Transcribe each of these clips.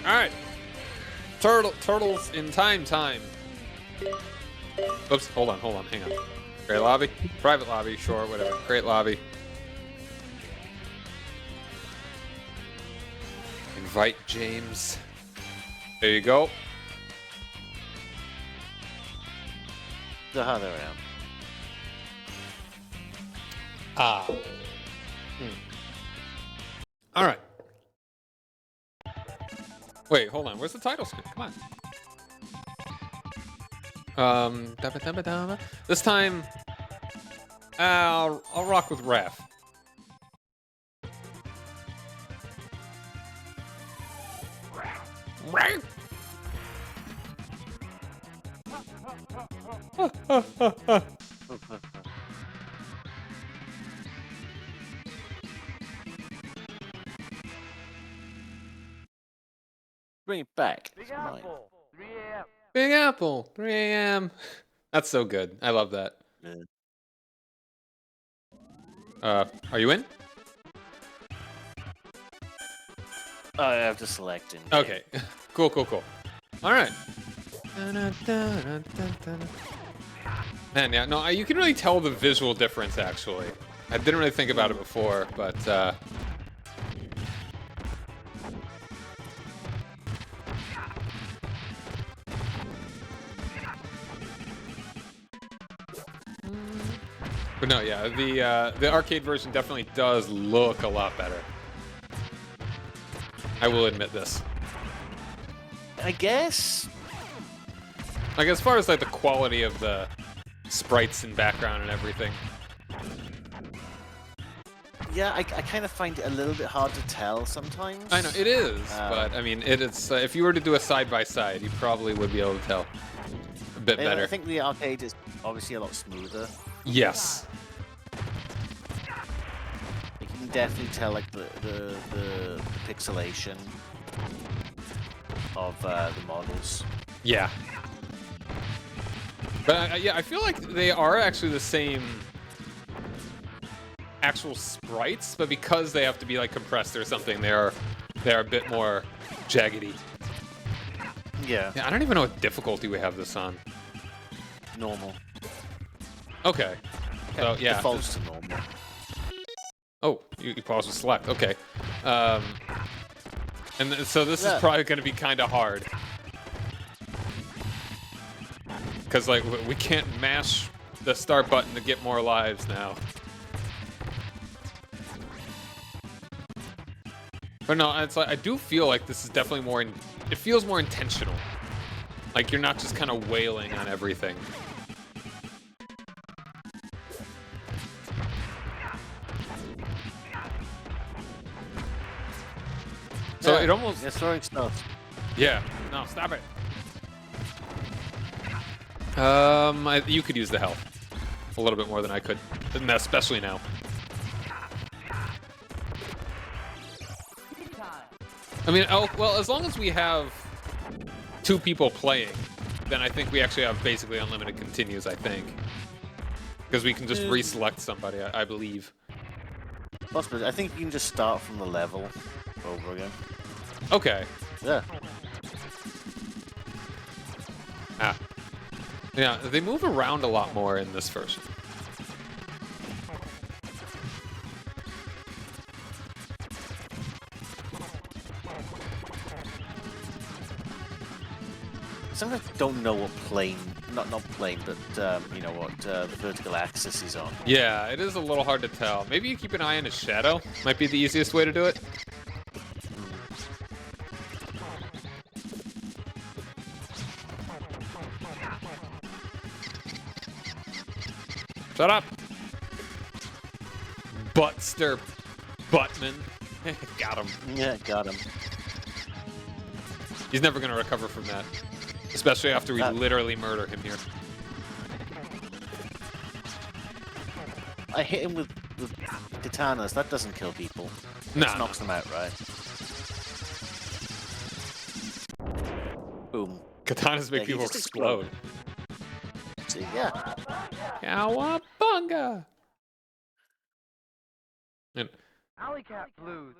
All right. Turtles in time. Oops, hold on, hang on. Great lobby? Private lobby, sure, whatever. Great lobby. Invite James. There you go. There I am. Ah. All right. Wait, hold on. Where's the title screen? Come on. This time, I'll rock with Raph. Bring it back. Big Apple, 3 a.m. Big Apple, 3 a.m. That's so good. I love that. Yeah. Are you in? Oh, I have to select in. Okay. Cool. All right. Man, yeah, no, you can really tell the visual difference, actually. I didn't really think about it before, but, But no, yeah, the arcade version definitely does look a lot better. I will admit this. I guess. Like, as far as, like, the quality of the sprites and background and everything. Yeah, I kind of find it a little bit hard to tell sometimes. I know, it is, but, I mean, it's if you were to do a side-by-side, you probably would be able to tell a bit better. I think the arcade is obviously a lot smoother. Yes. You can definitely tell, like, the pixelation of the models. Yeah. But, yeah, I feel like they are actually the same actual sprites, but because they have to be, like, compressed or something, they are a bit more jaggedy. Yeah. Yeah, I don't even know what difficulty we have this on. Normal. Okay. So, yeah. Defaults to normal. Oh, you pause with select. Okay. So this is probably going to be kind of hard. Because, like, we can't mash the start button to get more lives now. But no, it's like, I do feel like this is definitely more, it feels more intentional. Like, you're not just kind of wailing on everything. So it almost... It's throwing stuff. Yeah. No, stop it. You could use the health a little bit more than I could, and especially now. I mean, well, as long as we have 2 people playing, then I think we actually have basically unlimited continues, I think. Because we can just reselect somebody, I believe. Possibly. I think you can just start from the level over again. Okay. Yeah. Ah. Yeah, they move around a lot more in this version. Sometimes I don't know what plane, not plane, but you know what the vertical axis is on. Yeah, it is a little hard to tell. Maybe you keep an eye on his shadow. Might be the easiest way to do it. Shut up! Buttster Buttman. Got him. Yeah, got him. He's never gonna recover from that. Especially after we literally murder him here. I hit him with katanas. That doesn't kill people. No. Just knocks them out, right? Boom. Katanas make people explode. See, yeah. Cowabunga! And Alley Cat Blues.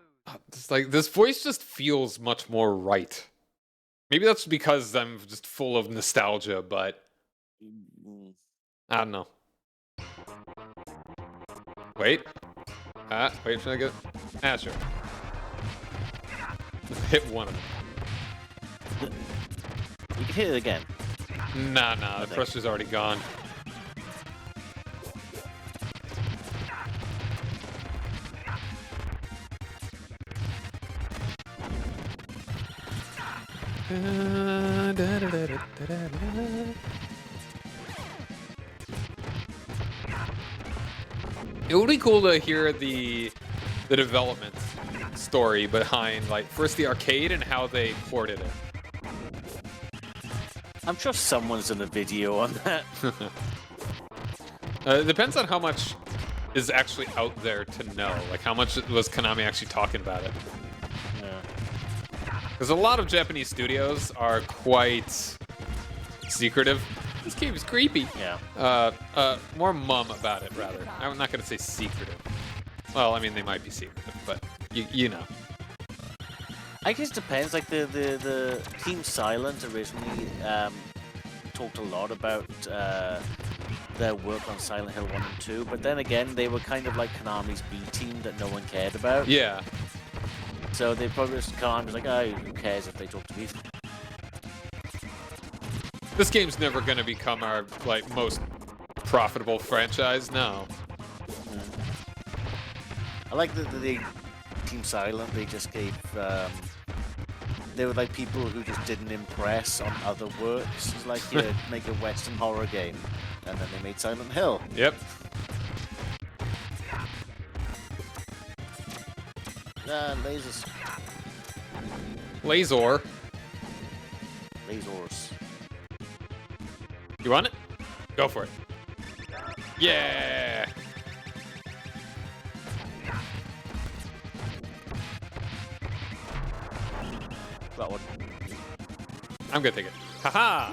it's like this voice just feels much more right Maybe that's because I'm just full of nostalgia, but I don't know. Wait. Wait till I get... sure. Hit one of them. You can hit it again. Nah, the pressure's already gone. It would be cool to hear the development story behind, like, first the arcade and how they ported it. I'm sure someone's done a video on that. It depends on how much is actually out there to know. Like, how much was Konami actually talking about it? Because a lot of Japanese studios are quite secretive. This game is creepy. Yeah. More mum about it, rather. I'm not going to say secretive. Well, I mean, they might be secretive, but you know. I guess it depends. Like the Team Silent originally talked a lot about their work on Silent Hill 1 and 2, but then again, they were kind of like Konami's B team that no one cared about. Yeah. So they probably just Konami's like, oh, who cares if they talk to me? This game's never going to become our like most profitable franchise. No. I like that the Team Silent. They just gave. They were like people who just didn't impress on other works. It's like you make a Western horror game, and then they made Silent Hill. Yep. Lasers. Laser. Lasers. You want it? Go for it. Yeah. That one. I'm gonna take it. Haha.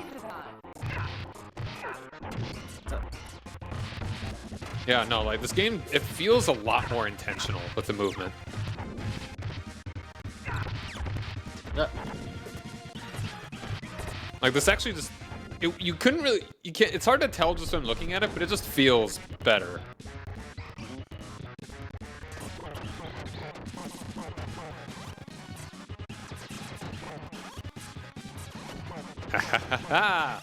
Yeah, no, like this game, it feels a lot more intentional with the movement. Like this actually just, you couldn't really, you can't, it's hard to tell just from looking at it, but it just feels better. Ah.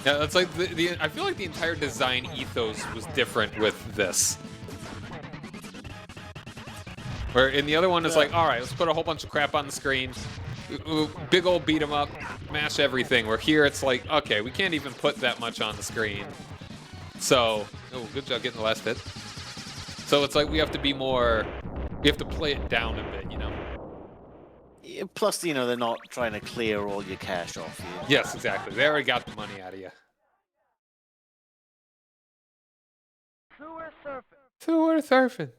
Yeah, that's like the I feel like the entire design ethos was different with this. Where in the other one it's like, all right, let's put a whole bunch of crap on the screen, big old beat 'em up, mash everything. Where here it's like, okay, we can't even put that much on the screen. So, oh, good job getting the last hit. So it's like we have to be more, we have to play it down a bit, you know? Yeah, plus, you know, they're not trying to clear all your cash off you. Yes, exactly. They already got the money out of you. Sewer surfing. Sewer surfing.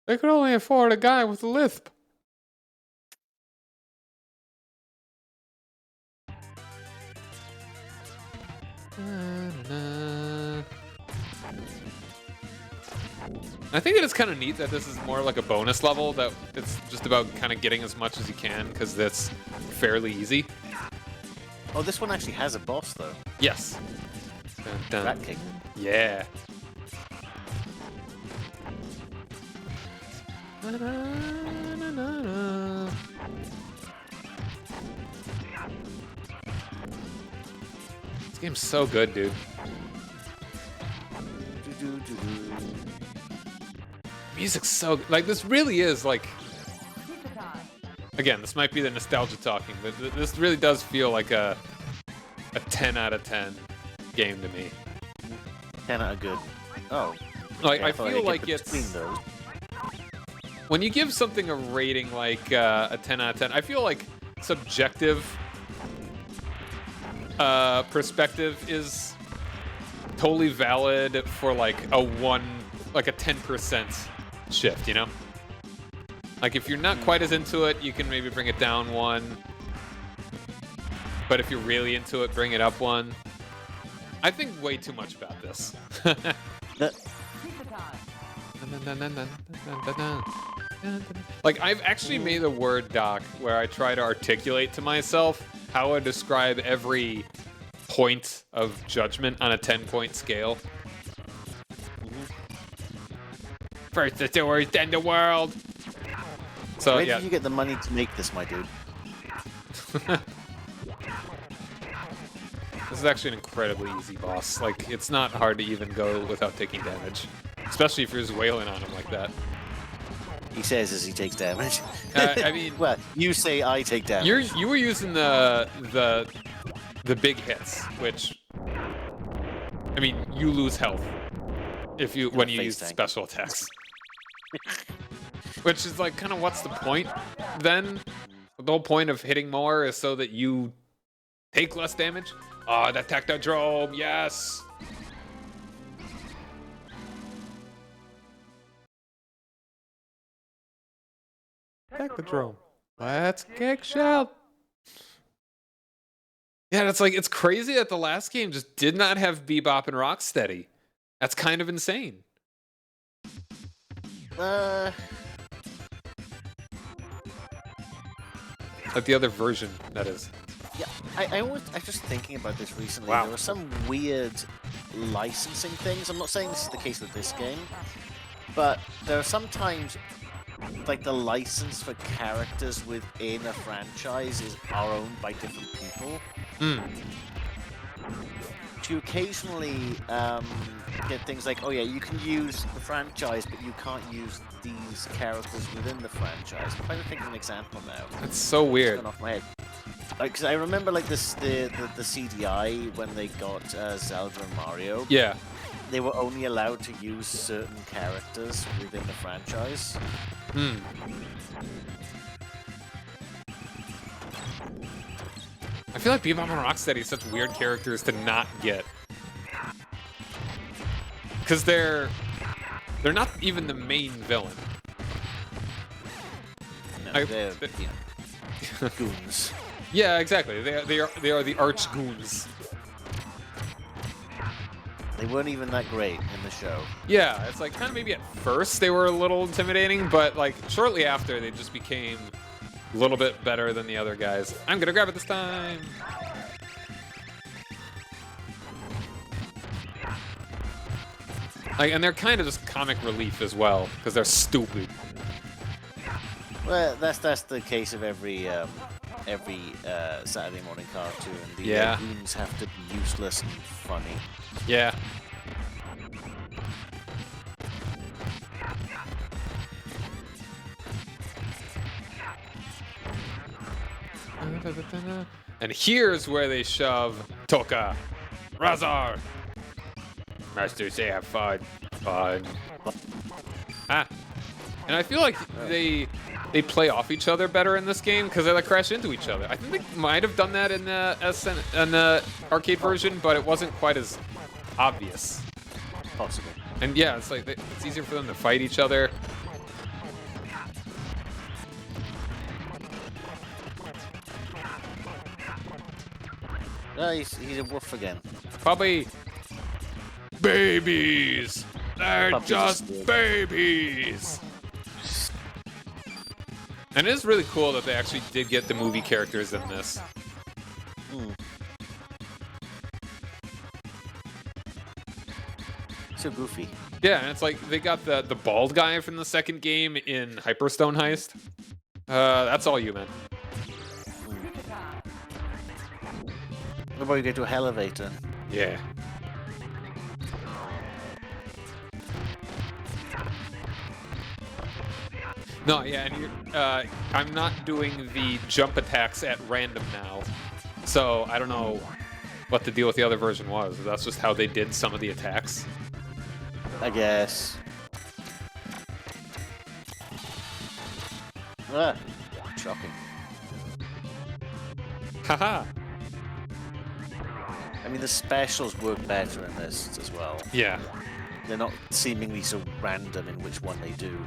They could only afford a guy with a lisp. I think it is kind of neat that this is more like a bonus level, that it's just about kind of getting as much as you can, because that's fairly easy. Oh, this one actually has a boss, though. Yes. Dun, dun. Rat King. Yeah. This game's so good, dude. Music's so like, this really is like, again, this might be the nostalgia talking, but this really does feel like a 10 out of 10 game to me. 10 out of good. Oh. Like, Okay, I feel like it's, when you give something a rating like a 10 out of 10, I feel like subjective perspective is totally valid for like a 10% shift, you know? Like if you're not quite as into it, you can maybe bring it down 1. But if you're really into it, bring it up 1. I think way too much about this. The- Like, I've actually made a Word doc where I try to articulate to myself how I describe every point of judgment on a 10-point scale. First the sewers, then the world. So Where yeah. did you get the money to make this, my dude? This is actually an incredibly easy boss. Like, it's not hard to even go without taking damage. Especially if you're just wailing on him like that. He says as he takes damage. I mean... well, you say I take damage. You were using the big hits, which... I mean, you lose health when you use special attacks. Which is like, kind of what's the point then? The whole point of hitting more is so that you take less damage? Oh, that Technodrome, yes! Technodrome. Let's kick shell. Yeah, it's like, it's crazy that the last game just did not have Bebop and Rocksteady. That's kind of insane. Like the other version, that is. Yeah, I was just thinking about this recently. Wow. There were some weird licensing things. I'm not saying this is the case with this game, but there are sometimes like the license for characters within a franchise are owned by different people. You occasionally get things like, oh yeah, you can use the franchise, but you can't use these characters within the franchise. I'm trying to think of an example now. That's so weird. It's gone off my head. Like, 'cause I remember like this, the CDI when they got Zelda and Mario. Yeah. They were only allowed to use certain characters within the franchise. I feel like Bebop and Rocksteady is such weird characters to not get. Because they're not even the main villain. No, they're you know, goons. Yeah, exactly. They are the arch goons. They weren't even that great in the show. Yeah, it's like kind of maybe at first they were a little intimidating, but like shortly after they just became a little bit better than the other guys. I'm gonna grab it this time. Like, and they're kind of just comic relief as well because they're stupid. Well, that's the case of every Saturday morning cartoon. The Yeah. goons have to be useless and funny. Yeah. And here's where they shove Toka. Razar! Master say have fun. Fun. Ah. And I feel like they play off each other better in this game because they like crash into each other. I think they might have done that in the arcade version, but it wasn't quite as obvious. Possible. And yeah, it's like it's easier for them to fight each other. He's a wolf again. Probably babies. They're Puppies just is good. babies. And it is really cool that they actually did get the movie characters in this. So goofy. Yeah, and it's like they got the bald guy from the second game in Hyperstone Heist. That's all you, man. What about you go to a elevator? Yeah. No, yeah, and I'm not doing the jump attacks at random now, so I don't know what the deal with the other version was. That's just how they did some of the attacks. I guess. Ah, shocking. Haha. I mean, the specials work better in this as well. Yeah. They're not seemingly so random in which one they do.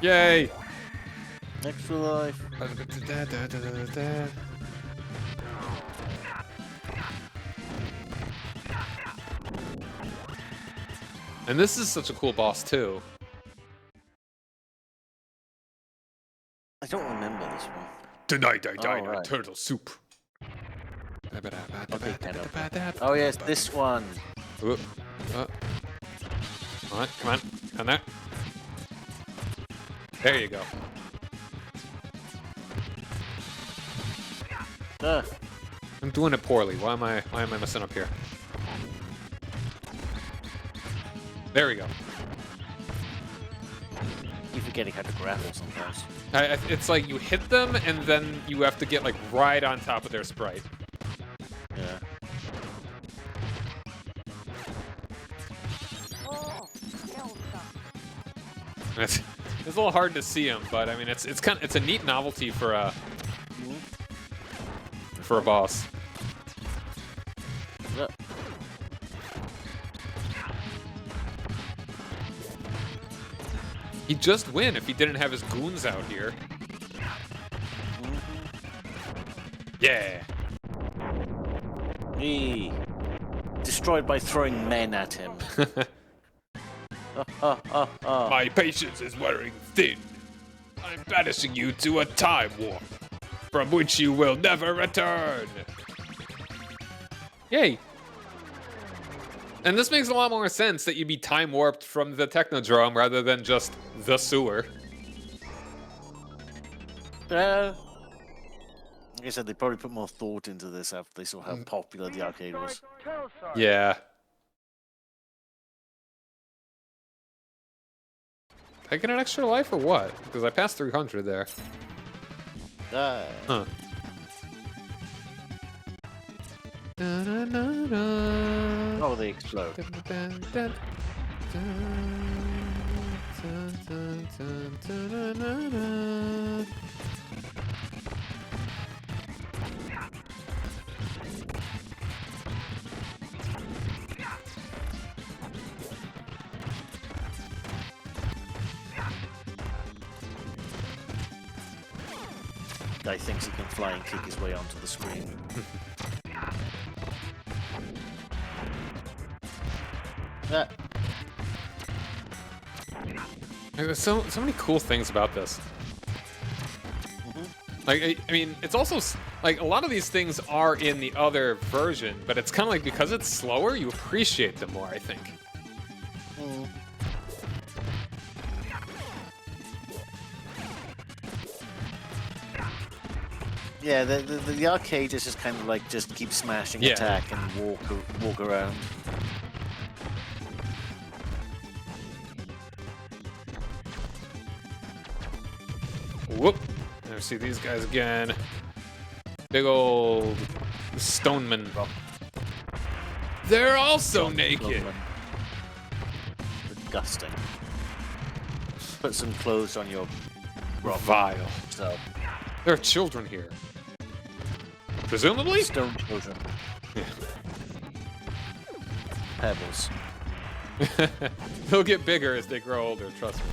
Yay! Extra life. And this is such a cool boss too. I don't remember this one. Tonight I dine on turtle soup. Oh yes, this one. Come on, come on, come there. There you go. I'm doing it poorly. Why am I messing up here? There we go. Keep forgetting how to grapple sometimes. It's like you hit them and then you have to get like right on top of their sprite. Yeah. It's a little hard to see them, but I mean it's a neat novelty for a boss. Yeah. He'd just win if he didn't have his goons out here. Yeah. He destroyed by throwing men at him. My patience is wearing thin. I'm banishing you to a time warp, from which you will never return. Yay. And this makes a lot more sense that you'd be time warped from the Technodrome rather than just the sewer. Like I said, they probably put more thought into this after they saw how popular the arcade was. Yeah. Did I get an extra life or what? Because I passed 300 there. Huh. Oh, they explode. Guy thinks he can fly and kick his way onto the screen. There's so many cool things about this. Like, I mean, it's also, like, a lot of these things are in the other version, but it's kind of like, because it's slower, you appreciate them more, I think. Yeah, the arcade is just kind of like, just keep smashing, attack, and walk around. Whoop. Never see these guys again. Big old stonemen. They're also naked. Disgusting. Put some clothes on your Vile. So. There are children here. Presumably? Stone children. Yeah. Pebbles. They'll get bigger as they grow older, trust me.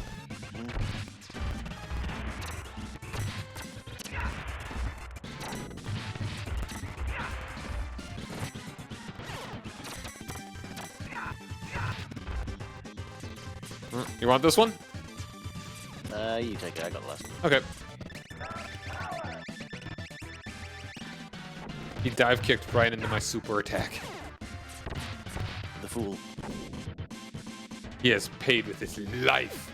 You want this one? You take it, I got the last one. Okay. He dive kicked right into my super attack. The fool. He has paid with his life.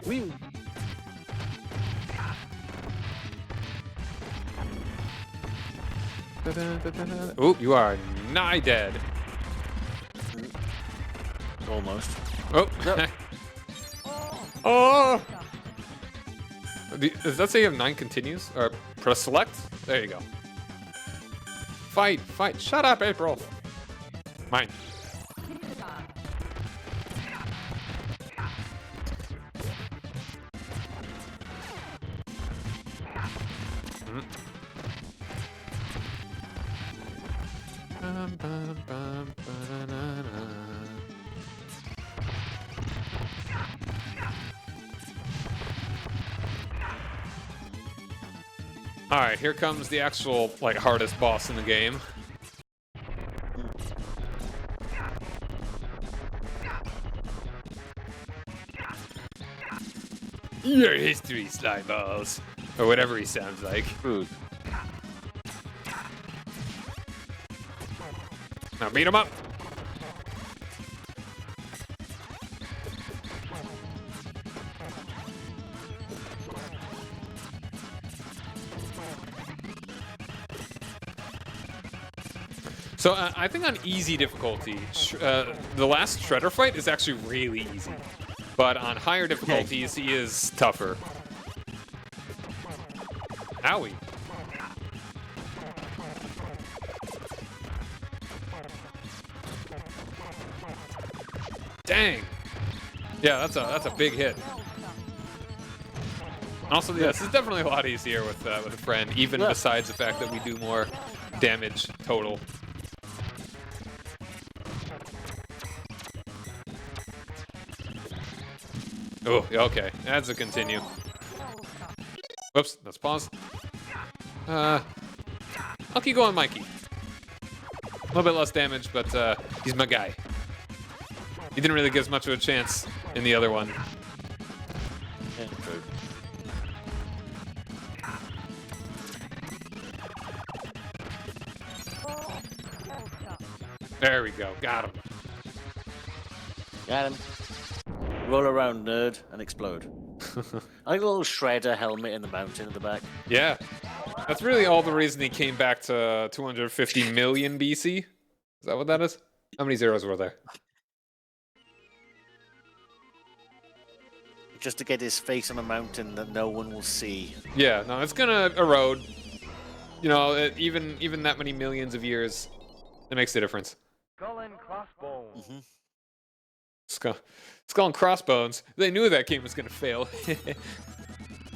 Wee. Oop, you are nigh dead. Almost. Oh. No. Oh! Does that say you have 9 continues? Or press select? There you go. Fight, fight. Shut up, April. Mine. All right, here comes the actual like hardest boss in the game. Your history, slime balls, or whatever he sounds like. Food. Now beat him up. So I think on easy difficulty, the last Shredder fight is actually really easy. But on higher difficulties, he is tougher. Owie. Dang. Yeah, that's a big hit. Also, yeah, this is definitely a lot easier with a friend, even besides the fact that we do more damage total. Oh, okay. That's a continue. Whoops, let's pause. I'll keep going, Mikey. A little bit less damage, but he's my guy. He didn't really get as much of a chance in the other one. Yeah, true. There we go. Got him. Got him. Roll around, nerd, and explode. I like a little shredder helmet in the mountain at the back. Yeah. That's really all the reason he came back to 250 million BC. Is that what that is? How many zeros were there? Just to get his face on a mountain that no one will see. Yeah, no, it's gonna erode. You know, even that many millions of years, it makes a difference. Skull and crossbones. Mm-hmm. Skull and Crossbones. They knew that game was gonna fail. Oh,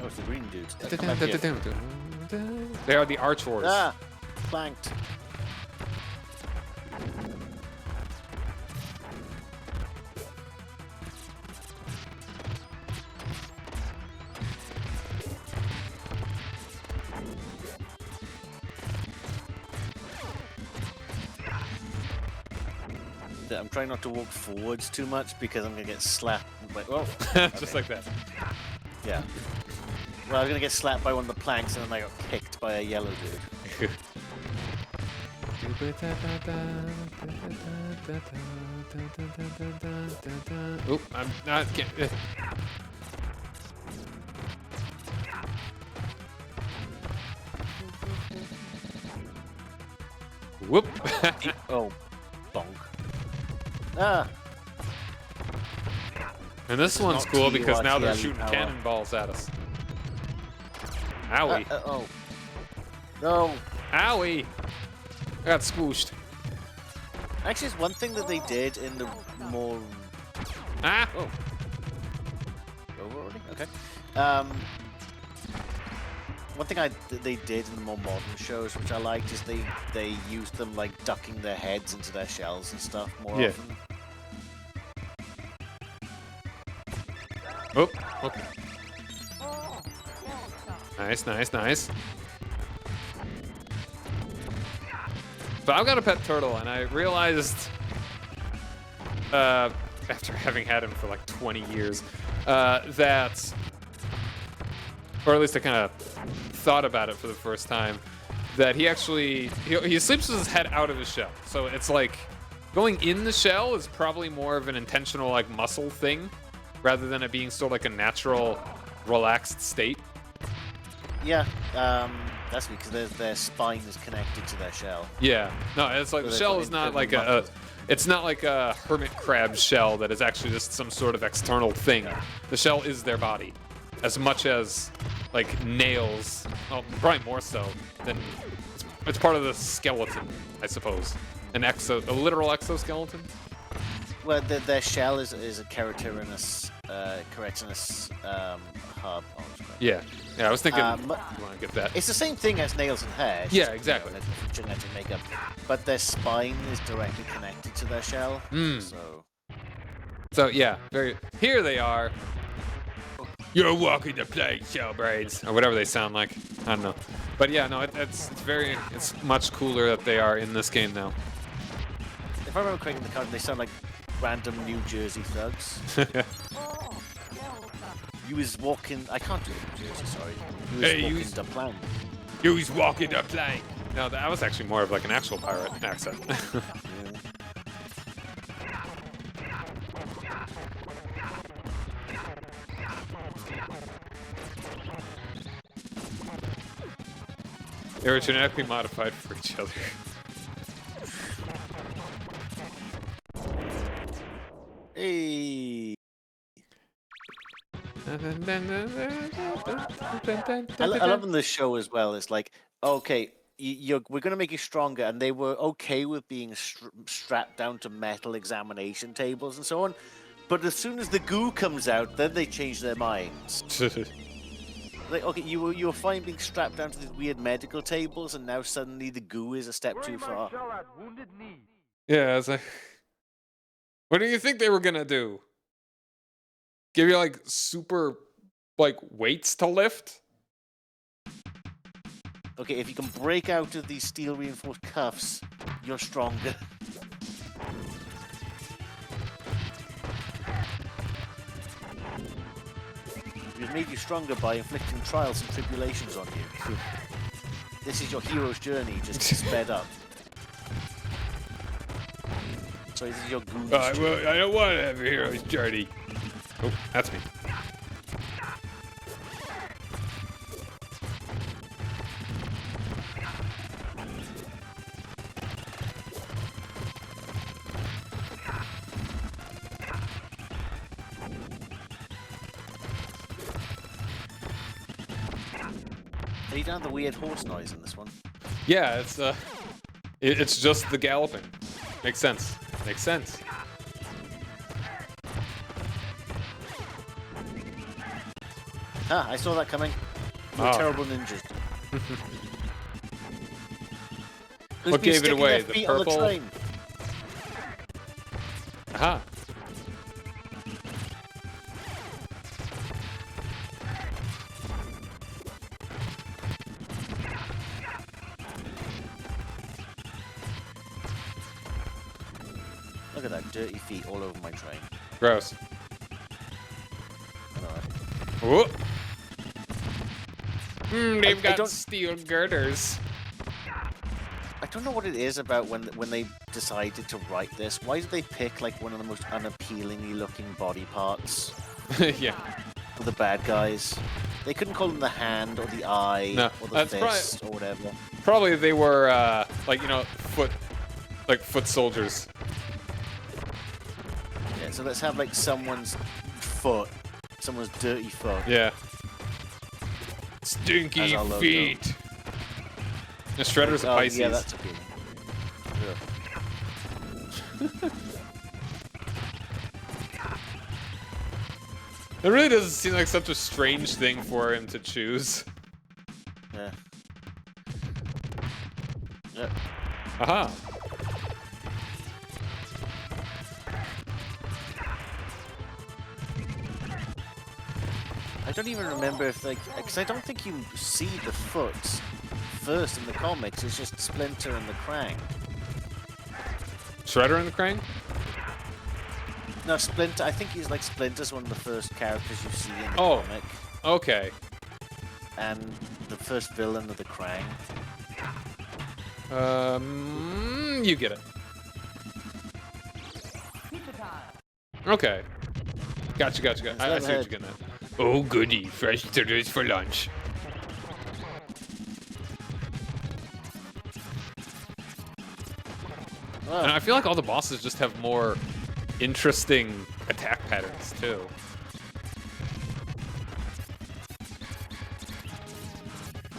it's the green dudes. They are the Archors. Ah! Planked. I'm trying not to walk forwards too much because I'm gonna get slapped. Oh, Just like that. yeah. Well, I'm gonna get slapped by one of the planks and then I got kicked by a yellow dude. Oop, I'm not. Whoop. Oh, bonk. Ah! And this one's not cool because now they're TURTL shooting power. cannonballs at us. Owie. Oh. No. Owie. I got squooshed. Actually, it's one thing that they did in the more... Ah! Oh. Over already? Okay. One thing they did in the more modern shows, which I liked, is they used them like ducking their heads into their shells and stuff more often. Oh, okay. Nice, nice, nice. So I've got a pet turtle, and I realized, after having had him for like 20 years, that, or at least I kind of thought about it for the first time, that he sleeps with his head out of his shell. So it's like going in the shell is probably more of an intentional like muscle thing, rather than it being sort of like a natural, relaxed state. Yeah, that's because their spine is connected to their shell. Yeah, no, it's like So the they've shell got is not like internal it's not like a hermit crab shell that is actually just some sort of external thing. Yeah. The shell is their body, as much as like nails. Well, probably more so than it's part of the skeleton, I suppose. A literal exoskeleton. Well, their shell is a keratinous keratinous hub. Oh, Yeah, I was thinking Um, you want to get that. it's the same thing as nails and hair. It's Yeah, just, exactly. You know, like genetic makeup, but their spine is directly connected to their shell. So yeah, here they are. You're walking the plank, shell brains, or whatever they sound like. I don't know, but yeah, no, it's much cooler that they are in this game now. If I remember correctly, in the card, they sound like random New Jersey thugs. You was walking. I can't do the New Jersey. Sorry. You was walking the plank. You was walking the plank. No, that was actually more of like an actual pirate accent. They were genetically modified for each other. Hey. I love in this show as well. It's like, okay, we're going to make you stronger, and they were okay with being strapped down to metal examination tables and so on. But as soon as the goo comes out, then they change their minds. Like, okay, you were fine being strapped down to these weird medical tables, and now suddenly the goo is a step too far. Yeah, it's like, what do you think they were gonna do? Give you like super like weights to lift? Okay, if you can break out of these steel reinforced cuffs, you're stronger. We've made you stronger by inflicting trials and tribulations on you. This is your hero's journey, just sped up. Sorry, this is your goon's journey. Well, I don't want to have a hero's journey. Oh, that's me. Are you down the weird horse noise in this one? Yeah, it's just the galloping. Makes sense. Makes sense. Ah, I saw that coming. We're terrible ninjas. What gave it away? The purple? Aha. Look at that dirty feet all over my train. Gross. I Whoop. They've I got don't- steel girders. don't know what it is about when they decided to write this. Why did they pick like one of the most unappealingly looking body parts Yeah. for the bad guys? They couldn't call them the hand or the eye or the that's fist or whatever. Probably they were like, you know, foot soldiers. Yeah, so let's have like someone's foot, someone's dirty foot. Yeah. Stinky feet. The Shredder's a Pisces. Yeah, that's okay. Yeah. It really doesn't seem like such a strange thing for him to choose. Yeah. Yep. Aha. I don't even remember if like, because I don't think you see the foot first in the comics. It's just Splinter and the Krang. Shredder and the Krang? No, Splinter. I think he's like Splinter's one of the first characters you see in the comic, Okay. and the first villain of the Krang. You get it. Okay. Gotcha. I see what you're getting at. Oh, goody. Fresh turtles for lunch. Oh, And I feel like all the bosses just have more interesting attack patterns, too.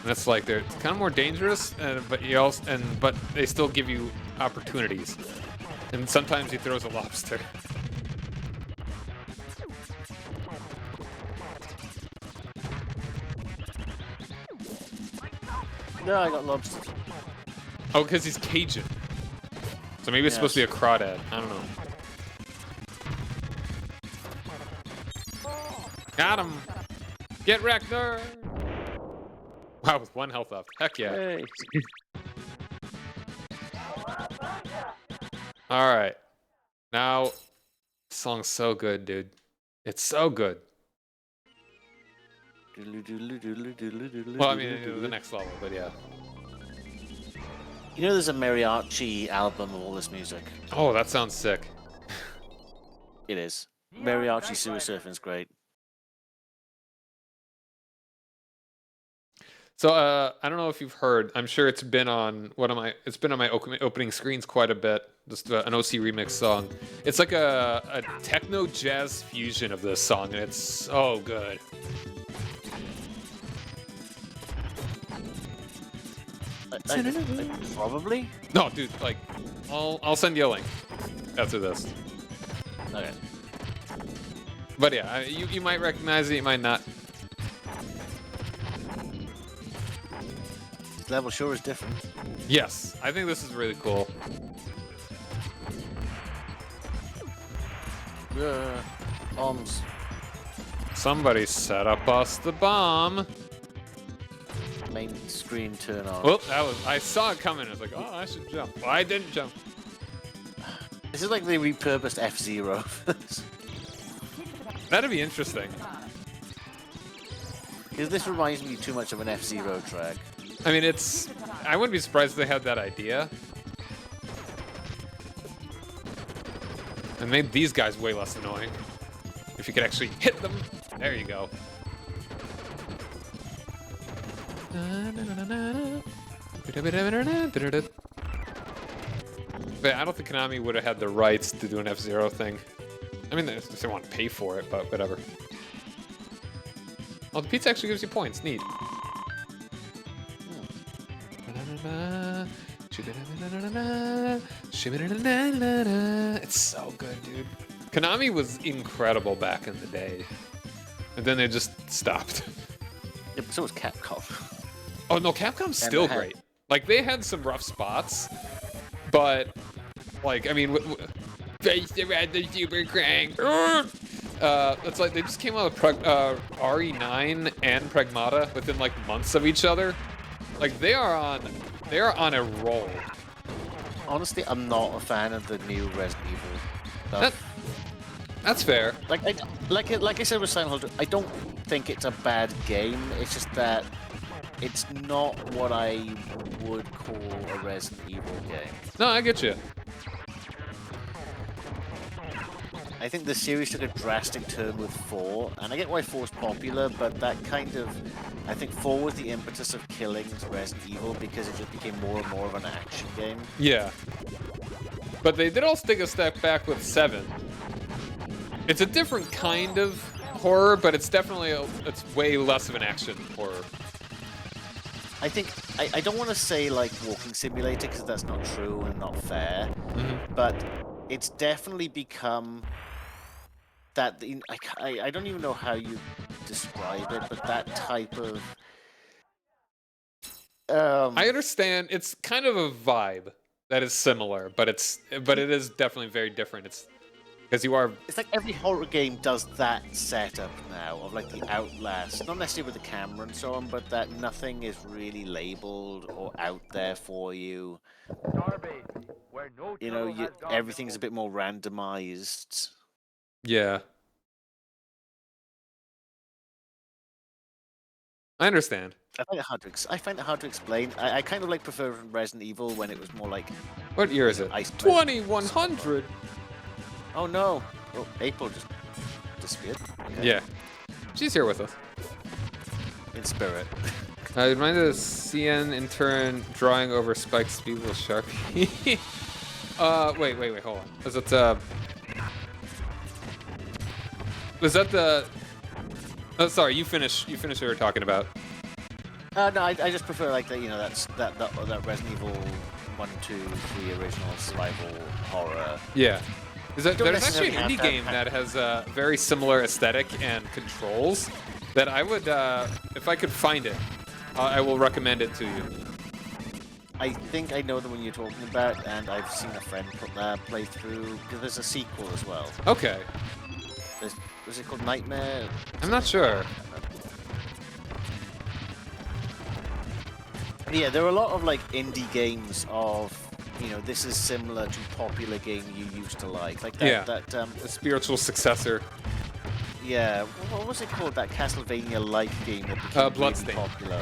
And it's like they're kind of more dangerous, but they still give you opportunities. And sometimes he throws a lobster. No, I got lobsters. Oh, because he's Cajun. So maybe it's supposed to be a crawdad. I don't know. Got him! Get wrecked, nerd! Wow, with 1 health left. Heck yeah. Hey. Alright. Now, this song's so good, dude. It's so good. Well, I mean, the next level, but yeah. You know there's a mariachi album of all this music? Oh, that sounds sick. It is. Mariachi Sewer Surfing's great. So, I don't know if you've heard. I'm sure it's been on it's been on my opening screens quite a bit. Just an OC remix song. It's like a techno jazz fusion of this song, and it's so good. Probably? No, dude, like, I'll send you a link after this. Okay. But yeah, you might recognize it, you might not. This level sure is different. Yes, I think this is really cool. Bombs. Somebody set up us the bomb. Main screen turn on. Well, I saw it coming. I was like, oh, I should jump. Well, I didn't jump. This is like they repurposed F-Zero. That'd be interesting. Because this reminds me too much of an F-Zero track. I mean, I wouldn't be surprised if they had that idea. And made these guys way less annoying. If you could actually hit them. There you go. But I don't think Konami would have had the rights to do an F-Zero thing. I mean, they want to pay for it, but whatever. Oh, the pizza actually gives you points. Neat. It's so good, dude. Konami was incredible back in the day. And then they just stopped. Yeah, but so was Capcom. Oh, no, Capcom's still great. Like, they had some rough spots, but, like, I mean, face around the Super Crank. It's like they just came out with RE9 and Pragmata within, like, months of each other. Like, they are on a roll. Honestly, I'm not a fan of the new Resident Evil stuff. That's fair. Like I said with Silent Hill, I don't think it's a bad game. It's just that it's not what I would call a Resident Evil game. No, I get you. I think the series took a drastic turn with 4, and I get why 4 is popular, but that kind of... I think 4 was the impetus of killing Resident Evil because it just became more and more of an action game. Yeah. But they did also take a step back with 7. It's a different kind of horror, but it's definitely it's way less of an action horror. I think I don't want to say like walking simulator because that's not true and not fair, but it's definitely become that. I don't even know how you describe it, but that type of. I understand. It's kind of a vibe that is similar, but it is definitely very different. It's because you are. It's like every horror game does that setup now of like the Outlast, not necessarily with the camera and so on, but that nothing is really labeled or out there for you. Starbase, where no You know, turtle has gone everything's a bit more randomized. Yeah. I understand. I find it hard to explain. I kind of like prefer Resident Evil when it was more like. What year is it? 2100. Oh no! Oh, April just disappeared. Okay. Yeah. She's here with us. In spirit. Remind the CN intern drawing over Spike's speed with Sharpie. Wait, hold on. Was that the? Oh, sorry. You finish what you were talking about. No, I just prefer like that. You know, that Resident Evil 1, 2, 3 original survival horror. Yeah. There's actually an necessarily indie game that has a very similar aesthetic and controls that I would, if I could find it, I will recommend it to you. I think I know the one you're talking about, and I've seen a friend play through, because there's a sequel as well. Okay. Was it called Nightmare? I'm not sure. Yeah, there are a lot of like indie games of, this is similar to popular game you used to like. Like that, Yeah. A spiritual successor. Yeah, what was it called? That Castlevania-like game that became really Bloodstain. popular.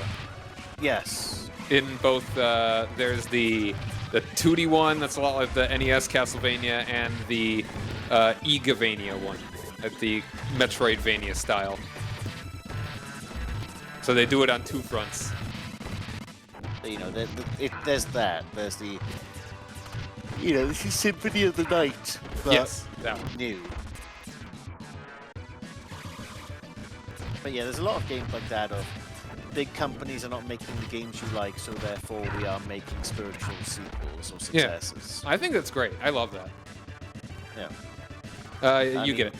Yes. In both, there's the 2D one that's a lot like the NES Castlevania, and the Igavania one, at the Metroidvania style. So they do it on two fronts. There's that. There's the, this is Symphony of the Night. But Yes, that one. new. But yeah, there's a lot of games like that of big companies are not making the games you like, so therefore we are making spiritual sequels or successors. I think that's great. I love that. Yeah. You get it.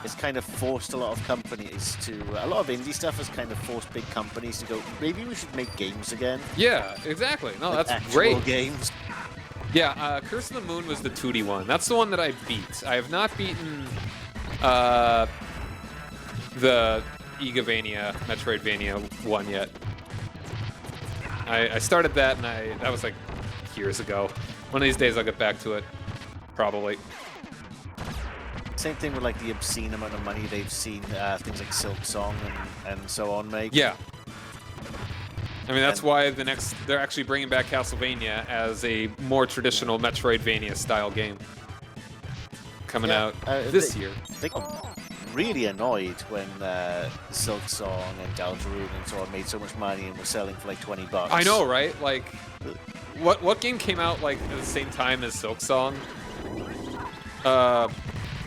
It's kind of forced a lot of companies to... A lot of indie stuff has kind of forced big companies to go, maybe we should make games again. Yeah, exactly. No, Like that's actual great. games. Yeah, Curse of the Moon was the 2D one. That's the one that I beat. I have not beaten the Igavania, Metroidvania one yet. I started that, and that was like years ago. One of these days I'll get back to it, probably. Same thing with like the obscene amount of money they've seen things like Silk Song and so on make. Yeah. I mean, that's why they're actually bringing back Castlevania as a more traditional Metroidvania style game. Coming out this year. They got really annoyed when Silk Song and Deltarune and so on made so much money and were selling for like $20. I know, right? Like, what game came out like at the same time as Silk Song?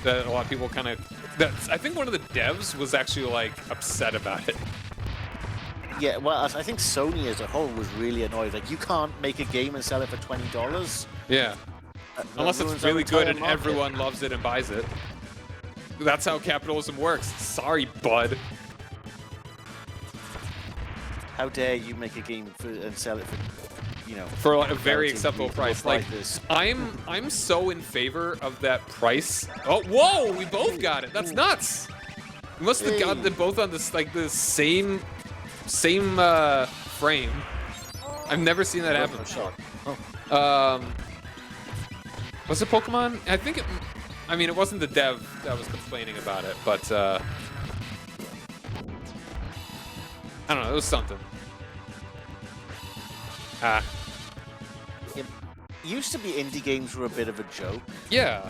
That a lot of people kind of... I think one of the devs was actually like upset about it. Yeah, well, I think Sony as a whole was really annoyed. Like, you can't make a game and sell it for $20. Yeah. Unless it's really good and everyone loves it and buys it. That's how capitalism works. Sorry, bud. How dare you make a game and sell it for, for like a very acceptable reasonable price. Like, prices. I'm so in favor of that price. Oh, whoa! We both got it. That's nuts. We must have got them both on this like the same frame. I've never seen that happen before. Was it Pokemon? I think it. I mean, it wasn't the dev that was complaining about it, but I don't know. It was something. It used to be indie games were a bit of a joke. Yeah.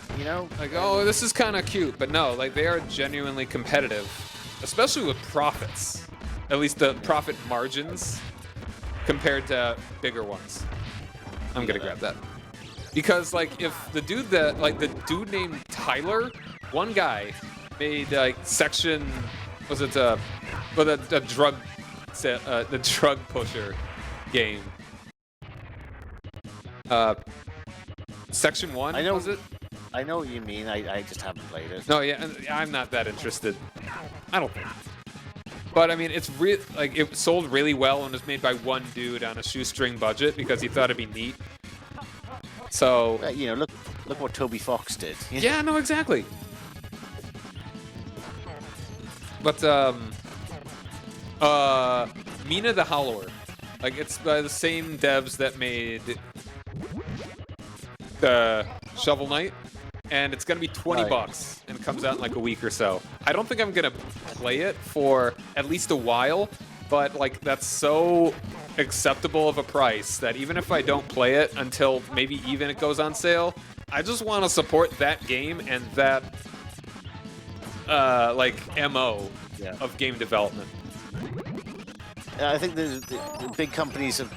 Like, oh, this is kind of cute, but no, like they are genuinely competitive, especially with profits. At least the profit margins compared to bigger ones. I'm gonna grab that. Because like if the dude named Tyler, one guy made like section, was it the drug pusher game. Section 1, was it? I know what you mean. I just haven't played it. No, yeah, I'm not that interested. I don't think. But I mean, it sold really well and was made by one dude on a shoestring budget because he thought it'd be neat. So look what Toby Fox did. Yeah, no, exactly. But Mina the Hollower, like it's by the same devs that made Shovel Knight, and it's gonna be $20 and it comes out in like a week or so. I don't think I'm gonna play it for at least a while, but like that's so acceptable of a price that even if I don't play it until maybe even it goes on sale, I just want to support that game and that like MO of game development. I think the big companies have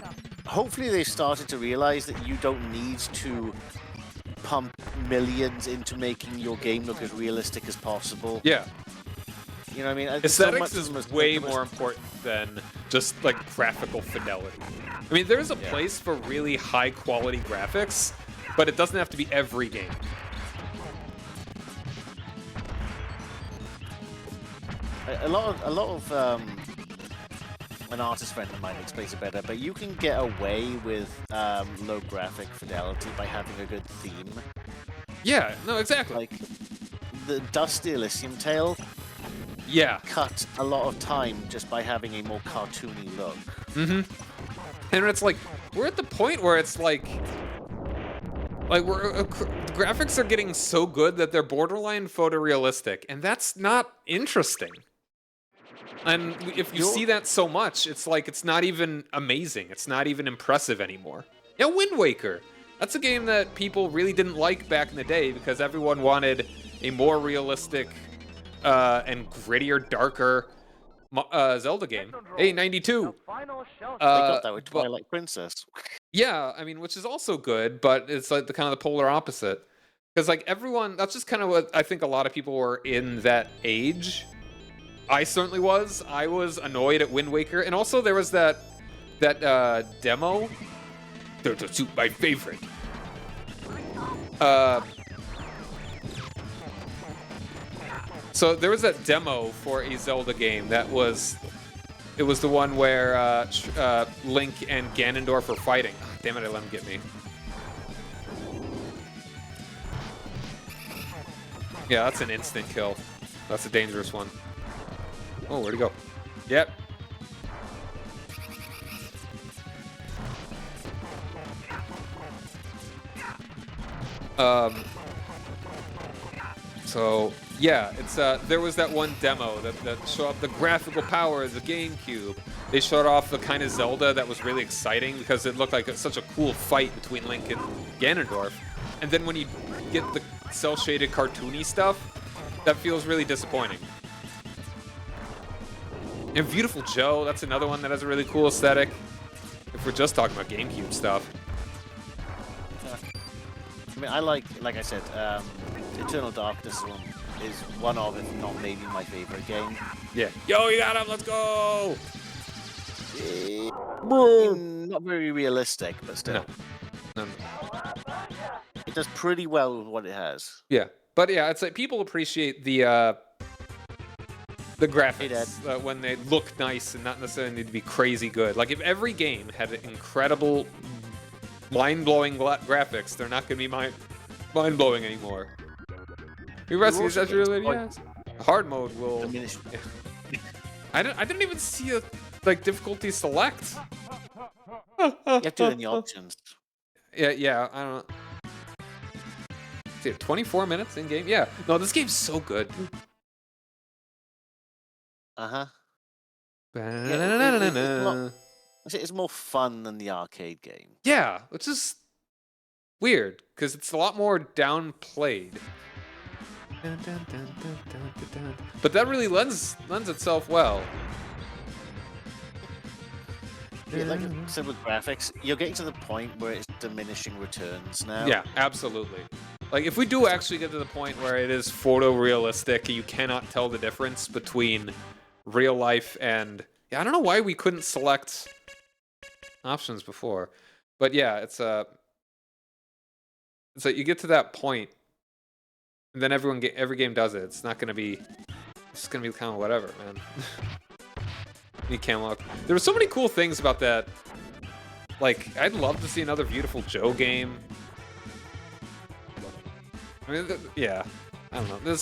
hopefully they've started to realize that you don't need to pump millions into making your game look as realistic as possible. Yeah. You know what I mean? Aesthetics is way more important than just like graphical fidelity. I mean, there's a place for really high quality graphics, but it doesn't have to be every game. A lot of an artist friend of mine explains it better, but you can get away with low graphic fidelity by having a good theme. Yeah, no, exactly. Like the Dusty Elysium tale Yeah. cut a lot of time just by having a more cartoony look. Mm-hmm. And it's like, we're at the point where it's like we're the graphics are getting so good that they're borderline photorealistic, and that's not interesting. And if you see that so much, it's like it's not even amazing. It's not even impressive anymore. Yeah, Wind Waker. That's a game that people really didn't like back in the day because everyone wanted a more realistic and grittier, darker Zelda game. Hey, 92. Final shell They got that with Twilight Princess. Yeah, I mean, which is also good, but it's like the kind of the polar opposite. Because like everyone, that's just kind of what I think a lot of people were in that age. I certainly was. I was annoyed at Wind Waker, and also there was that demo. My favorite. So there was that demo for a Zelda game that was. It was the one where Link and Ganondorf were fighting. Oh, damn it! I let him get me. Yeah, that's an instant kill. That's a dangerous one. Oh, where'd he go? Yep. So yeah, it's there was that one demo that showed off the graphical power of the GameCube. They showed off the kind of Zelda that was really exciting because it looked like such a cool fight between Link and Ganondorf. And then when you get the cel-shaded cartoony stuff, that feels really disappointing. And Beautiful Joe, that's another one that has a really cool aesthetic. If we're just talking about GameCube stuff. I mean, I like I said, Eternal Darkness is one of, if not maybe my favorite game. Yeah. Yo, you got him, let's go! Not very realistic, but still. No. It does pretty well with what it has. Yeah. But yeah, it's like people appreciate the graphics when they look nice and not necessarily need to be crazy good. Like if every game had incredible, mind-blowing graphics, they're not going to be mind-blowing anymore. Hard mode will diminish. Yeah. I didn't even see a difficulty select. You have to do it in the options. Yeah, I don't know. See, 24 minutes in game? Yeah. No, this game's so good. Uh-huh. Yeah, It's more fun than the arcade game. yeah, which is weird, because it's a lot more downplayed. But that really lends itself well. Yeah, like I said with graphics, you're getting to the point where it's diminishing returns now. Yeah, absolutely. Like, if we do actually get to the point where it is photorealistic, you cannot tell the difference between real life and... Yeah, I don't know why we couldn't select options before. But yeah, it's like you get to that point, and then every game does it. It's not going to be... It's just going to be kind of whatever, man. You can't look. There were so many cool things about that. Like, I'd love to see another Beautiful Joe game. I mean, yeah. I don't know.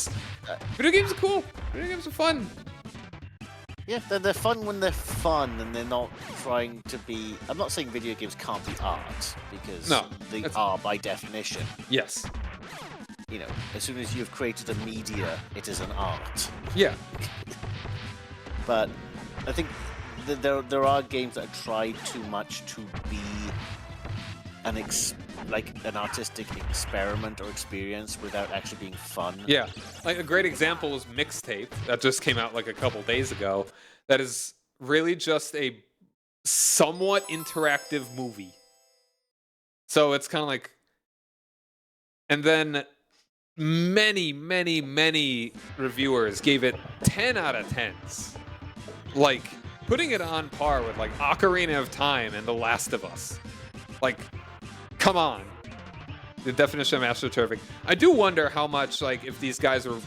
Video games are cool. Video games are fun. Yeah, they're fun when they're fun and they're not trying to be... I'm not saying video games can't be art, because they are by definition. Yes. You know, as soon as you've created a media, it is an art. Yeah. But I think there are games that have tried too much to be an artistic experiment or experience without actually being fun. Yeah, like a great example is Mixtape that just came out like a couple days ago. That is really just a somewhat interactive movie. So it's kind of like, and then many reviewers gave it 10 out of 10s. Like putting it on par with like Ocarina of Time and The Last of Us. Like, come on. The definition of astroturfing. I do wonder how much, like, if these guys were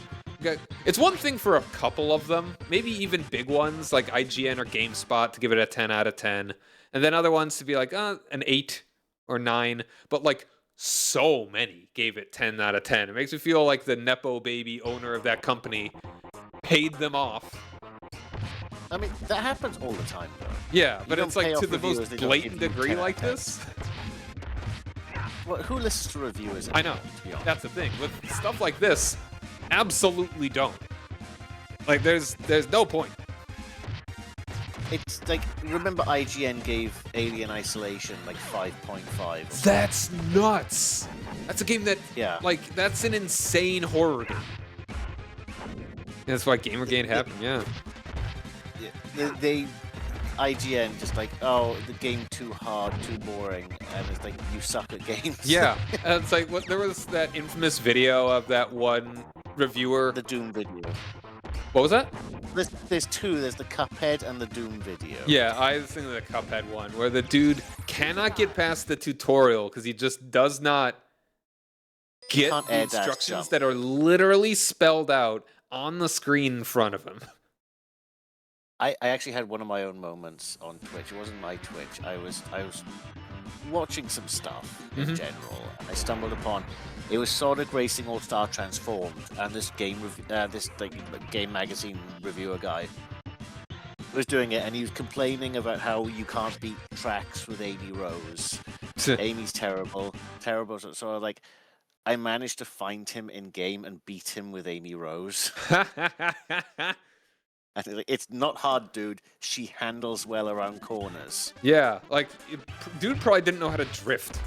it's one thing for a couple of them, maybe even big ones like IGN or GameSpot to give it a 10 out of 10, and then other ones to be like an 8 or 9. But like so many gave it 10 out of 10. It makes me feel like the nepo baby owner of that company paid them off. I mean, that happens all the time, though. Yeah, but don't it's like pay to off the reviewers, most they don't blatant give you degree 10 out like of 10. this. Well, who listens to reviewers? I know. anymore, to be honest? That's the thing. With stuff like this, absolutely don't. Like, there's no point. It's like, remember IGN gave Alien Isolation like 5.5. That's nuts. That's a game that, Yeah. like, that's an insane horror game. That's why Gamergate happened, yeah. They IGN just like, oh, the game too hard, too boring, and it's like, you suck at games. Yeah, and it's like, there was that infamous video of that one reviewer. The Doom video. What was that? There's two. There's the Cuphead and the Doom video. Yeah, I was thinking of the Cuphead one, where the dude cannot get past the tutorial because he just does not get Can't the add that instructions jump. that are literally spelled out on the screen in front of him. I actually had one of my own moments on Twitch. It wasn't my Twitch. I was watching some stuff in Mhm. general, and I stumbled upon it was Sonic Racing All Star Transformed, and this game game magazine reviewer guy was doing it, and he was complaining about how you can't beat tracks with Amy Rose. Amy's terrible. So like, I managed to find him in game and beat him with Amy Rose. And he's like, it's not hard, dude. She handles well around corners. Yeah, like, dude probably didn't know how to drift.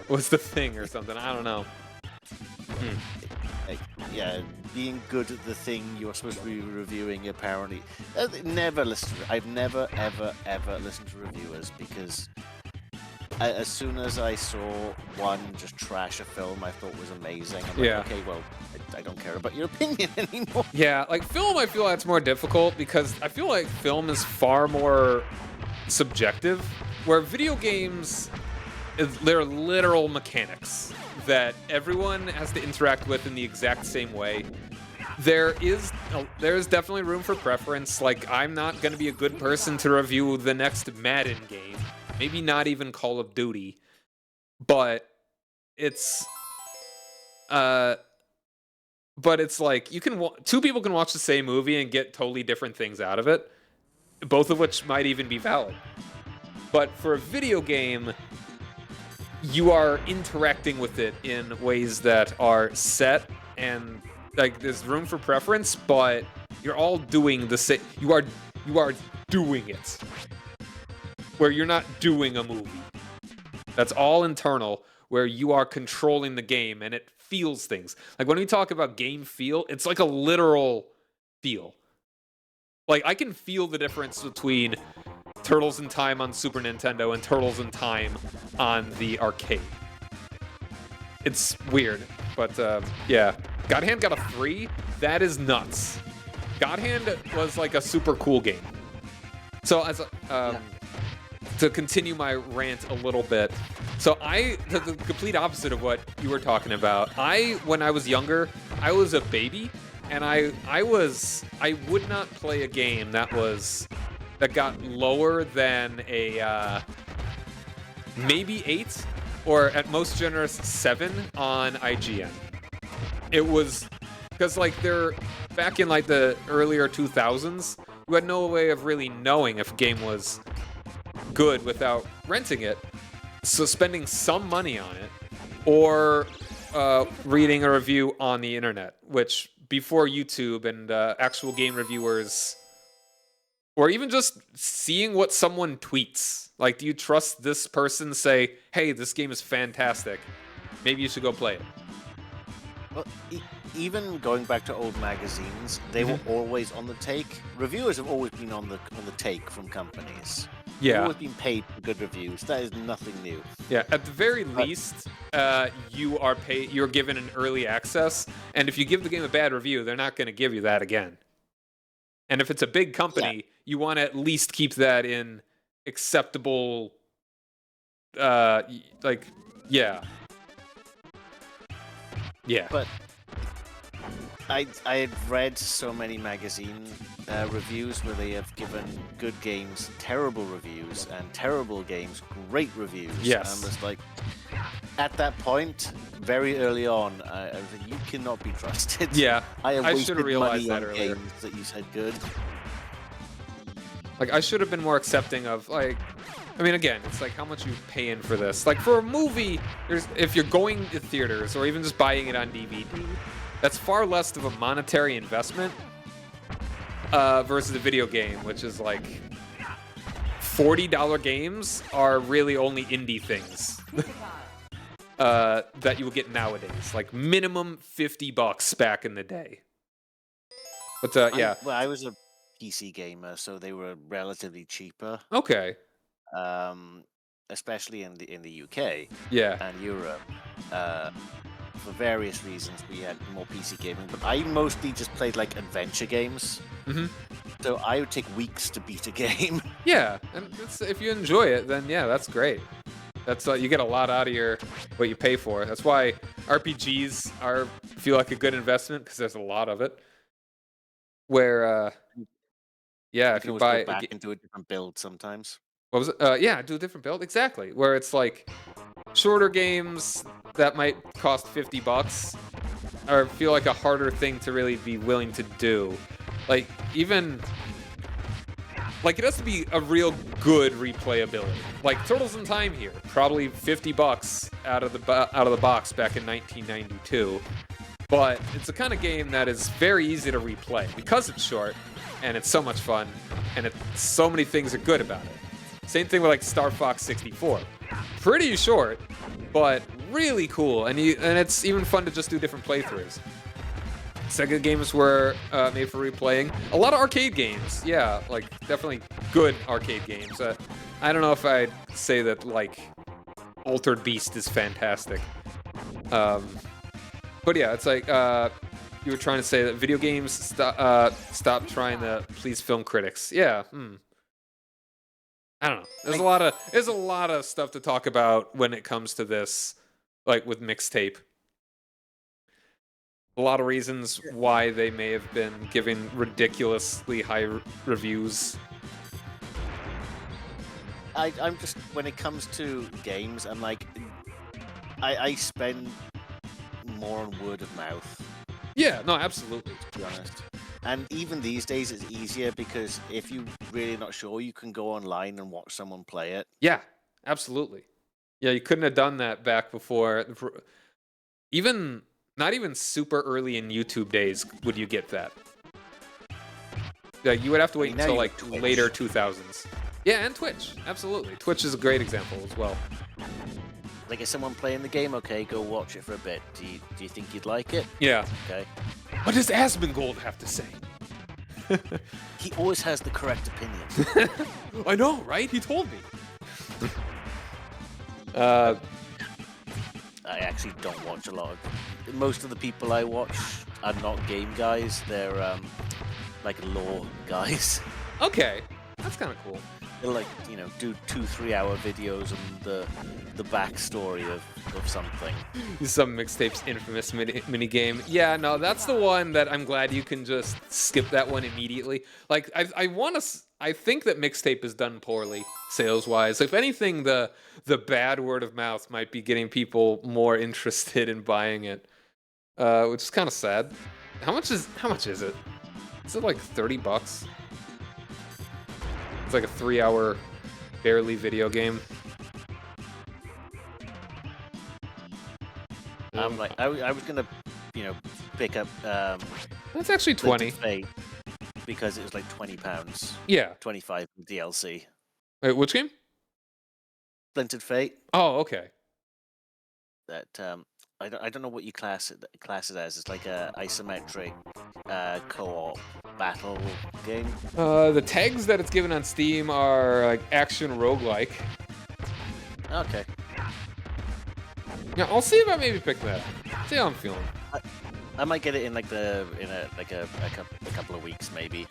Was the thing or something? I don't know. Like, yeah, being good at the thing you're supposed to be reviewing, apparently. Never listen to I've never, ever, ever listened to reviewers because as soon as I saw one just trash a film I thought was amazing, I'm like, Yeah. okay, well, I don't care about your opinion anymore. Yeah, like film, I feel that's more difficult because I feel like film is far more subjective, where video games, they're literal mechanics that everyone has to interact with in the exact same way. There's definitely room for preference. Like, I'm not going to be a good person to review the next Madden game, maybe not even Call of Duty, but it's like two people can watch the same movie and get totally different things out of it, both of which might even be valid. But for a video game, you are interacting with it in ways that are set, and like there's room for preference, but you're all doing the same. You are doing it, where you're not doing a movie. That's all internal, where you are controlling the game and it feels things. Like when we talk about game feel, it's like a literal feel. Like I can feel the difference between Turtles in Time on Super Nintendo and Turtles in Time on the arcade. It's weird, but yeah. God Hand got a 3? That is nuts. God Hand was like a super cool game. So as to continue my rant a little bit, so the complete opposite of what you were talking about. When I was younger, I was a baby, and I would not play a game that got lower than a maybe 8 or at most generous 7 on IGN. It was because like they're back in like the earlier 2000s, you had no way of really knowing if a game was good without renting it. So spending some money on it or reading a review on the internet, which before YouTube and actual game reviewers, or even just seeing what someone tweets. Like, do you trust this person say, hey, this game is fantastic, maybe you should go play it? Well, even going back to old magazines, they were always on the take. Reviewers have always been on the take from companies. They've Yeah. always been paid for good reviews. That is nothing new. Yeah, at the very least, you're given an early access, and if you give the game a bad review, they're not going to give you that again. And if it's a big company, you want to at least keep that in acceptable, Yeah. But I had read so many magazine reviews where they have given good games terrible reviews and terrible games great reviews. Yes. And it's like, at that point, very early on, I was like, you cannot be trusted. Yeah, I have I wasted should've realized money that on earlier. games that you said good. Like, I should have been more accepting of, like, I mean, again, it's like how much you paying for this. Like, for a movie, if you're going to theaters or even just buying it on DVD, that's far less of a monetary investment versus a video game, which is like $40 games are really only indie things that you will get nowadays. Like, minimum $50 back in the day. But, yeah. I was a PC gamer, so they were relatively cheaper. Okay. Especially in the UK Yeah. and Europe. For various reasons, we had more PC gaming, but I mostly just played like adventure games. Mm-hmm. So I would take weeks to beat a game. Yeah, and if you enjoy it, then yeah, that's great. That's you get a lot out of what you pay for. That's why RPGs feel like a good investment because there's a lot of it. Where, yeah, if you always buy go back and do a different build sometimes. what was it? Yeah, do a different build exactly. Where it's like shorter games that might cost $50 or feel like a harder thing to really be willing to do. Like even. Like, it has to be a real good replayability. Like, Turtles in Time here, probably $50 out of the box back in 1992. But it's the kind of game that is very easy to replay because it's short and it's so much fun and so many things are good about it. Same thing with like Star Fox 64. Pretty short, but really cool, and it's even fun to just do different playthroughs. Sega games were made for replaying. A lot of arcade games, yeah, like definitely good arcade games. I don't know if I'd say that like Altered Beast is fantastic, but yeah, it's like you were trying to say that video games stop trying to please film critics. Yeah, I don't know. There's a lot of stuff to talk about when it comes to this, like with mixtape. A lot of reasons why they may have been giving ridiculously high reviews. I'm just, when it comes to games, I'm like, I spend more on word of mouth. Yeah, no, absolutely. To be honest. And even these days, it's easier because if you're really not sure, you can go online and watch someone play it. Yeah, absolutely. Yeah, you couldn't have done that back before. Not even super early in YouTube days would you get that. Like, you would have to wait until like later 2000s. Yeah, and Twitch, absolutely. Twitch is a great example as well. Like, is someone playing the game? Okay, go watch it for a bit. Do you think you'd like it? Yeah. Okay. What does Asmongold have to say? He always has the correct opinion. I know, right? He told me. I actually don't watch a lot of... Most of the people I watch are not game guys. They're, like, lore guys. Okay. That's kind of cool. They'll, like, do 2-3 hour videos on the backstory of something. Some mixtape's infamous mini game. Yeah, no, that's the one that I'm glad you can just skip that one immediately. Like, I think that mixtape is done poorly sales-wise. If anything, the bad word of mouth might be getting people more interested in buying it, which is kind of sad. How much is it? Is it like $30? It's like a 3-hour barely video game. I'm like, I was gonna, pick up. That's actually 20. Fate because it was like £20. Yeah. 25 DLC. Wait, which game? Splintered Fate. Oh, okay. That I don't know what you class it as. It's like a isometric co-op battle game. The tags that it's given on Steam are like action roguelike. Okay. Yeah, I'll see if I maybe pick that up. See how I'm feeling. I might get it in like a couple of weeks maybe.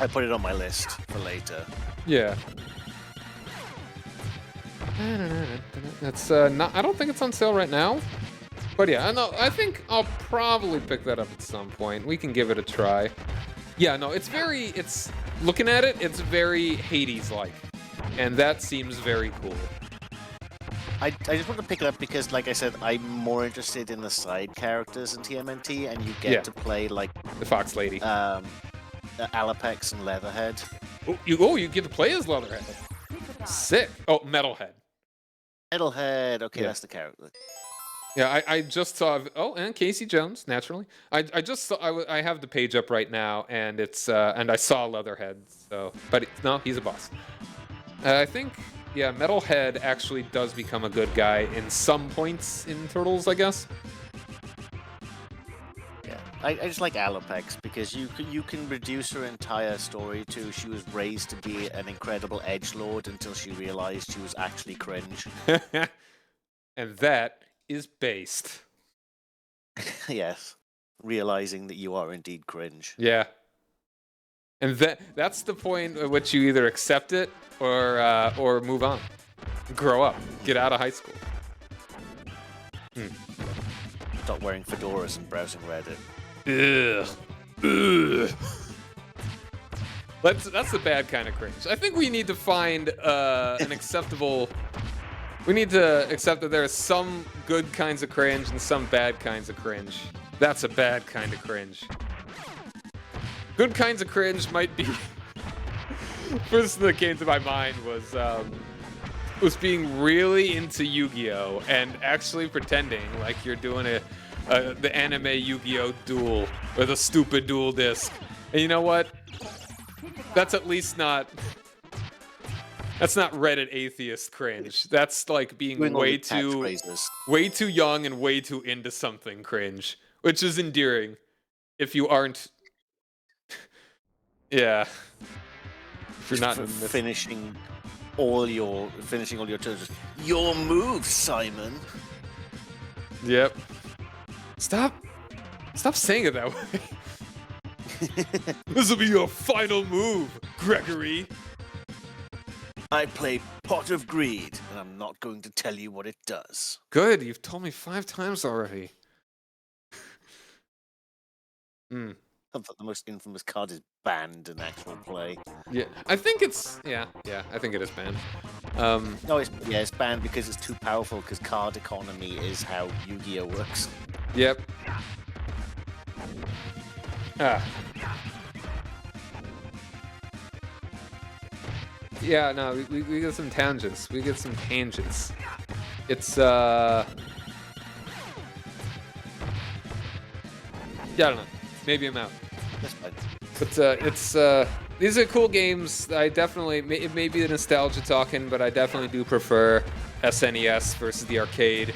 I put it on my list for later. Yeah. That's not. I don't think it's on sale right now. But yeah, I think I'll probably pick that up at some point. We can give it a try. Yeah, no, it's looking at it, it's very Hades-like. And that seems very cool. I just want to pick it up because, like I said, I'm more interested in the side characters in TMNT, and you get to play like the Fox Lady, Alapex and Leatherhead. You get to play as Leatherhead. Sick. Oh, Metalhead. Metalhead. Okay, that's the character. Yeah, I just saw. Oh, and Casey Jones, naturally. I just saw. I have the page up right now, and it's and I saw Leatherhead. So, but no, he's a boss. I think. Yeah, Metalhead actually does become a good guy in some points in Turtles, I guess. Yeah, I just like Alapex because you can reduce her entire story to she was raised to be an incredible edgelord until she realized she was actually cringe. And that is based. Yes, realizing that you are indeed cringe. Yeah. And that's the point at which you either accept it or move on. Grow up. Get out of high school. Stop wearing fedoras and browsing Reddit. Ugh. That's the bad kind of cringe. I think we need to find an acceptable... We need to accept that there are some good kinds of cringe and some bad kinds of cringe. That's a bad kind of cringe. Good kinds of cringe might be... First thing that came to my mind was being really into Yu-Gi-Oh! And actually pretending like you're doing the anime Yu-Gi-Oh! Duel with a stupid dual disc. And you know what? That's at least not... That's not Reddit atheist cringe. That's like being way too young and way too into something cringe, which is endearing if you aren't... Yeah. If you're not finishing all your turns. Your move, Simon. Yep. Stop saying it that way. This will be your final move, Gregory. I play Pot of Greed, and I'm not going to tell you what it does. Good, you've told me 5 times already. I thought the most infamous card is banned in actual play. Yeah, I think it's... Yeah, I think it is banned. No, it's banned because it's too powerful, because card economy is how Yu-Gi-Oh! Works. Yep. Yeah, no, we get some tangents. We get some tangents. It's, Yeah, I don't know. Maybe I'm out. That's fine. But these are cool games. I definitely, it may be the nostalgia talking, but I definitely do prefer SNES versus the arcade.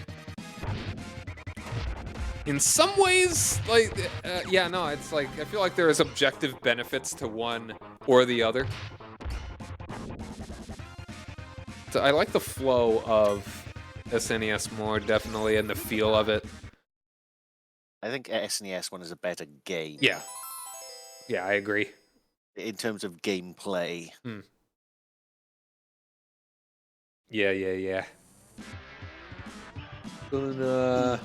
In some ways, like, yeah, no, it's like, I feel like there is objective benefits to one or the other. So I like the flow of SNES more, definitely, and the feel of it. I think SNES one is a better game. Yeah. Yeah, I agree. In terms of gameplay. Yeah. But,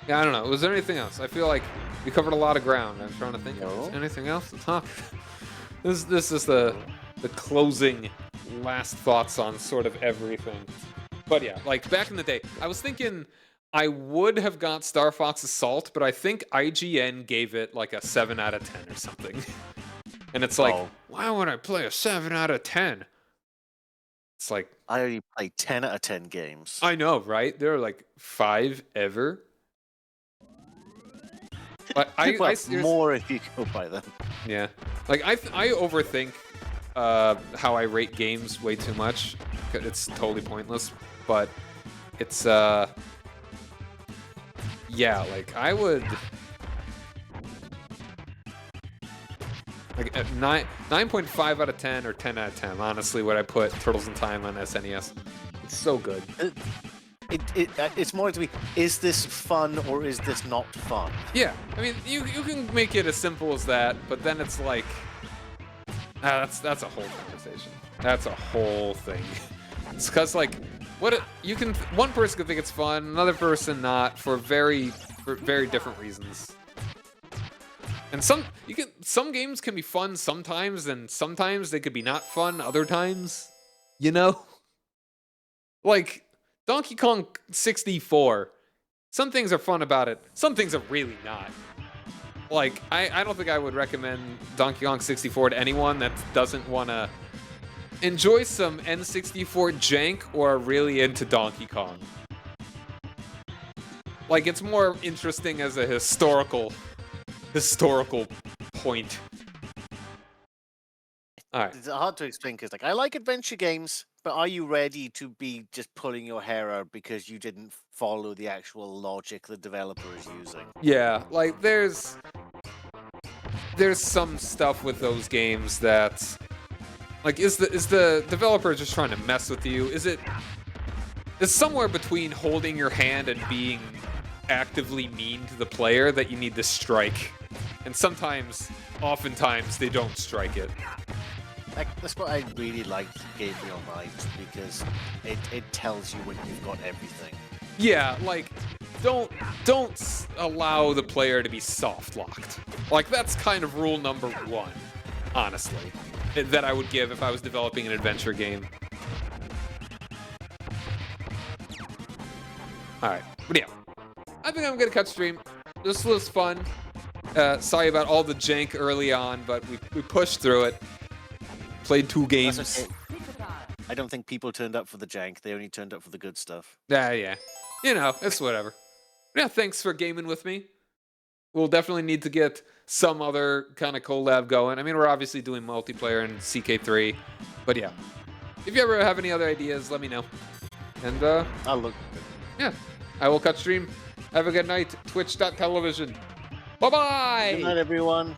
yeah, I don't know. Was there anything else? I feel like we covered a lot of ground. I'm trying to think. No. Is there anything else to talk? This is the closing last thoughts on sort of everything. But yeah, like back in the day, I was thinking I would have got Star Fox Assault, but I think IGN gave it like a 7 out of 10 or something. And it's like, why would I play a 7 out of 10? It's like... I only played 10 out of 10 games. I know, right? There are like 5 ever. But more if you go by them. Yeah. Like, I overthink how I rate games way too much. It's totally pointless. But it's, yeah, like, I would... Like, 9.5 out of 10 or 10 out of 10, honestly, would I put Turtles in Time on SNES. It's so good. It's more to me, is this fun or is this not fun? Yeah, I mean, you can make it as simple as that, but then it's like... that's a whole conversation. That's a whole thing. It's because, like, one person could think it's fun, another person not, for very different reasons. And some games can be fun sometimes, and sometimes they could be not fun other times. You know? Like Donkey Kong 64. Some things are fun about it, some things are really not. Like, I don't think I would recommend Donkey Kong 64 to anyone that doesn't want to enjoy some N64 jank or are really into Donkey Kong. Like, it's more interesting as a historical point. Alright. It's hard to explain because, like, I like adventure games, but are you ready to be just pulling your hair out because you didn't follow the actual logic the developer is using? Yeah, like, there's some stuff with those games that, like, is the developer just trying to mess with you? It's somewhere between holding your hand and being actively mean to the player that you need to strike. And oftentimes, they don't strike it. Like, that's what I really liked Gabriel Knight, because it tells you when you've got everything. Yeah, like, don't allow the player to be soft-locked. Like, that's kind of rule number 1, honestly, that I would give if I was developing an adventure game. Alright, but yeah. I think I'm gonna cut stream. This was fun. Sorry about all the jank early on, but we pushed through it. Played 2 games. That's okay. I don't think people turned up for the jank. They only turned up for the good stuff. Yeah. You know, it's whatever. Yeah, thanks for gaming with me. We'll definitely need to get some other kind of collab going. I mean, we're obviously doing multiplayer in CK3. But yeah. If you ever have any other ideas, let me know. And, I'll look. yeah. I will cut stream. Have a good night. Twitch.tv. Bye-bye! Good night, everyone.